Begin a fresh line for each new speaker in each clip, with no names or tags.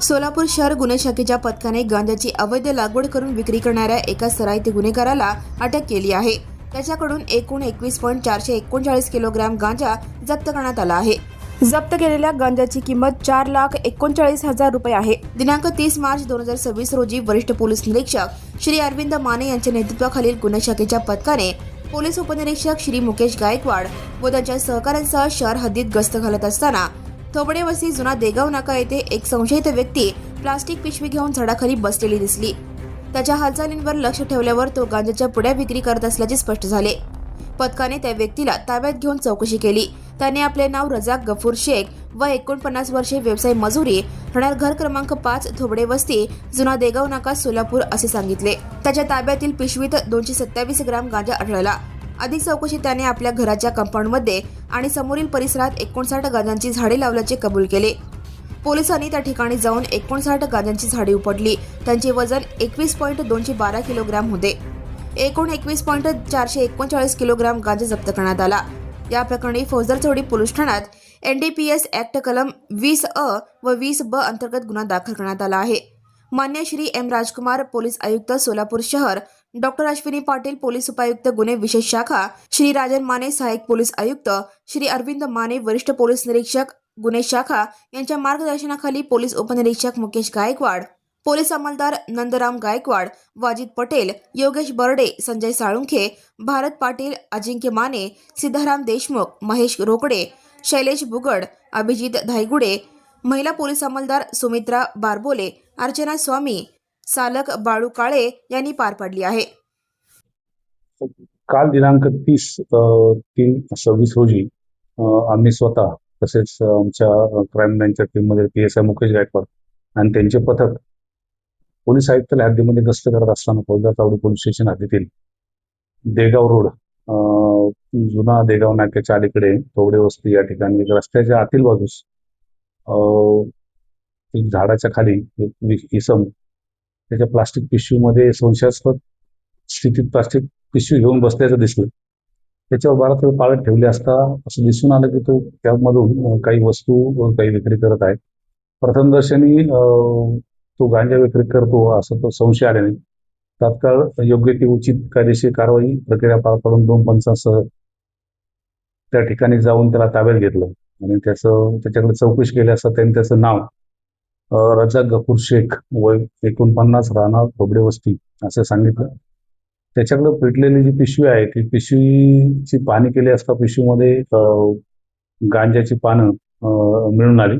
सोलापूर शहर गुन्हे शाखेच्या पथकाने गांजाची अवैध लागवड करून विक्री करणाऱ्या एका सराईत गुन्हेगाराला अटक केली आहे. त्याच्याकडून एकूण 21.439 किलोग्राम गांजा जप्त करण्यात आला आहे. जप्त केलेल्या गांजाची किंमत 4,39,000 रुपये आहे. दिनांक 30 मार्च 2026 रोजी वरिष्ठ पोलीस निरीक्षक श्री अरविंद माने यांच्या नेतृत्वाखालील गुन्हे शाखेच्या पथकाने पोलीस उपनिरीक्षक श्री मुकेश गायकवाड व त्यांच्या सहकाऱ्यांसह शहर हद्दीत गस्त घालत असताना थोबडे वस्ती जुना देगाव नाका येथे एक संशयित व्यक्ती प्लास्टिक पिशवी घेऊन झाडाखाली बसलेली दिसली. त्याच्या हालचालींवर लक्ष ठेवल्यावर तो गांजाच्या पुड्या विक्री करत असल्याचे स्पष्ट झाले. पथकाने त्या व्यक्तीला ताब्यात घेऊन चौकशी केली. त्याने आपले नाव रजाक गफूर शेख व 49 वर्षे, व्यवसाय मजुरी, राहणार घर क्रमांक 5, थोबडे वस्ती, जुना देगाव नाका, सोलापूर असे सांगितले. त्याच्या ताब्यातील पिशवीत 227 ग्राम गांजा आढळला. अधिक चौकशी त्याने आपल्या घराच्या कंपाऊंडमध्ये आणि समोरील परिसरात 59 गांजांची झाडे लावल्याचे कबूल केले. पोलिसांनी त्या ठिकाणी जाऊन 59 गांजांची झाडे उपटली. त्यांचे वजन 21.212 किलोग्राम होते. एकूण 21.439 किलोग्राम गांजा जप्त करण्यात आला. या प्रकरणी फौजदारचौडी पोलीस ठाण्यात NDPS ऍक्ट कलम 20A व 20B अंतर्गत गुन्हा दाखल करण्यात आला आहे. मान्य श्री M. राजकुमार, पोलीस आयुक्त सोलापूर शहर, डॉक्टर अश्विनी पाटील, पोलीस उपायुक्त गुन्हे विशेष शाखा, श्री राजन माने, सहाय्यक पोलीस आयुक्त श्री अरविंद माने, वरिष्ठ पोलीस निरीक्षक गुन्हे शाखा यांच्या मार्गदर्शनाखाली पोलीस उपनिरीक्षक मुकेश गायकवाड, पोलीस अंमलदार नंदराम गायकवाड, वाजिद पटेल, योगेश बर्डे, संजय साळुंखे, भारत पाटील, अजिंक्य माने, सिद्धाराम देशमुख, महेश रोकडे, शैलेश बुगड, अभिजित धायगुडे, महिला पोलीस अंमलदार सुमित्रा बारबोले, अर्चना स्वामी, सालक बाळू काळे यांनी पार पाडली आहे.
काल दिनांक 30/3/26 रोजी आम्ही स्वतः तसेच आमच्या क्राईम ब्रँचच्या टीममध्ये PSI मुकेश गायकवाड आणि त्यांचे पथक पोलीस आयुक्तालय हद्दीमध्ये गस्त करत असताना फौजदार चावडी पोलीस स्टेशन हद्दीतील देगाव रोड, जुना देगाव नाक्याच्या अलीकडे थोबडे वस्ती या ठिकाणी रस्त्याच्या आतील बाजूस एक झाडाच्या खाली एक इसम त्याच्या प्लास्टिक पिशवीमध्ये संशयास्पद स्थितीत प्लास्टिक पिशवी घेऊन बसल्याचं दिसलं. त्याच्यावर बराच वेळ पाळत ठेवले असता असं दिसून आलं की तो त्यामधून काही वस्तू काही विक्री करत आहे. प्रथमदर्शनी तो गांजा विक्री करतो असं तो संशय आल्याने तात्काळ योग्य ती उचित कायदेशीर कारवाई प्रक्रिया पार पाडून 2 पंचांसह त्या ठिकाणी जाऊन त्याला ताब्यात घेतलं आणि त्याच्याकडे चौकशी केली असता त्यांनी त्याचं नाव रजाक गफूर शेख, वय 49, राहणार थोबडे वस्ती असं सांगितलं. त्याच्याकडे पेटलेली जी पिशवी आहे ती पिशवीची पाहणी केली असता पिशवीमध्ये गांजाची पानं मिळून आली.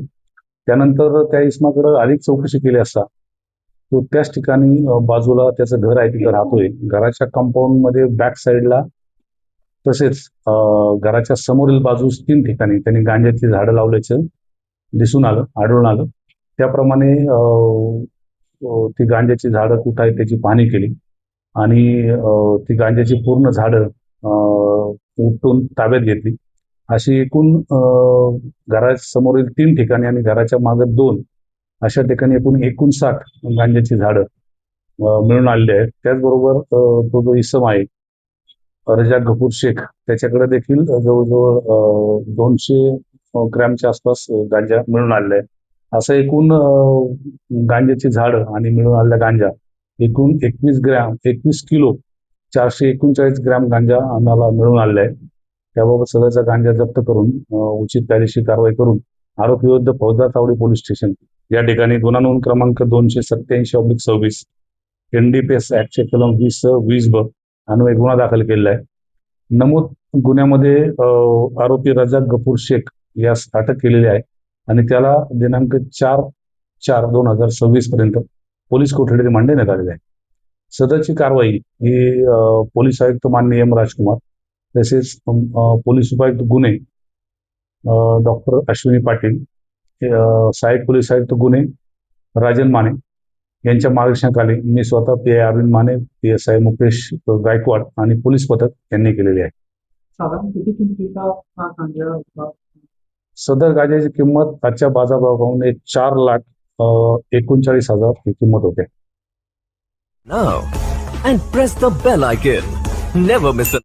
त्यानंतर त्या इसमाकडे अधिक चौकशी केली असता तो त्याच ठिकाणी बाजूला त्याचं घर आहे तिथं राहतोय. घराच्या कंपाऊंडमध्ये बॅक साईडला तसेच घराच्या समोरील बाजूस 3 ठिकाणी त्यांनी गांजाची झाडं लावल्याचं आढळून आलं. त्याप्रमाणे ती गांजाची झाडं कुठं आहे त्याची पाहणी केली आणि ती गांजाची पूर्ण झाडं उपटून ताब्यात घेतली. अशी एकूण घरासमोरील 3 ठिकाणी आणि घराच्या मागे 2 अशा ठिकाणी एकूण 59 गांजाची झाडं मिळून आलेली आहेत. त्याचबरोबर तो जो इसम आहे रजाक गफूर शेख त्याच्याकडे देखील जवळजवळ 200 ग्रॅमच्या आसपास गांजा मिळून आलेला आहे. असं एकूण गांजाची झाडं आणि मिळून आलेला गांजा एकूण 21 किलो 439 ग्रॅम गांजा आम्हाला मिळून आलेला आहे. त्याबाबत सदरचा गांजा जप्त करून उचित कायदेशीर कारवाई करून आरोपी विरुद्ध फौजदार चावडी पोलीस स्टेशन या ठिकाणी गुन्हा नोंद क्रमांक 287/26 NDPS ऍक्टचे कलम 20B अन्वये गुन्हा दाखल केलेला आहे. नमूद गुन्ह्यामध्ये आरोपी रजाक गफूर शेख यास अटक केलेली आहे आणि त्याला दिनांक 4/4/2026 पर्यंत पोलीस कोठडीत मांडण्यात आलेली आहे. सदरची कारवाई ही पोलीस आयुक्त माननीय M. राजकुमार तसेच पोलीस उपायुक्त गुन्हे डॉक्टर अश्विनी पाटील, सहाय्यक पोलीस आयुक्त गुन्हे राजन माने यांच्या मार्गदर्शनाखाली मी स्वतः PI अरविंद माने, PSI मुकेश गायकवाड आणि पोलीस पथक यांनी केलेली आहे. सदर गांजाची किंमत आजच्या बाजारभावाप्रमाणे 4,39,000 ही किंमत होते.
Now and press the bell icon. Never miss a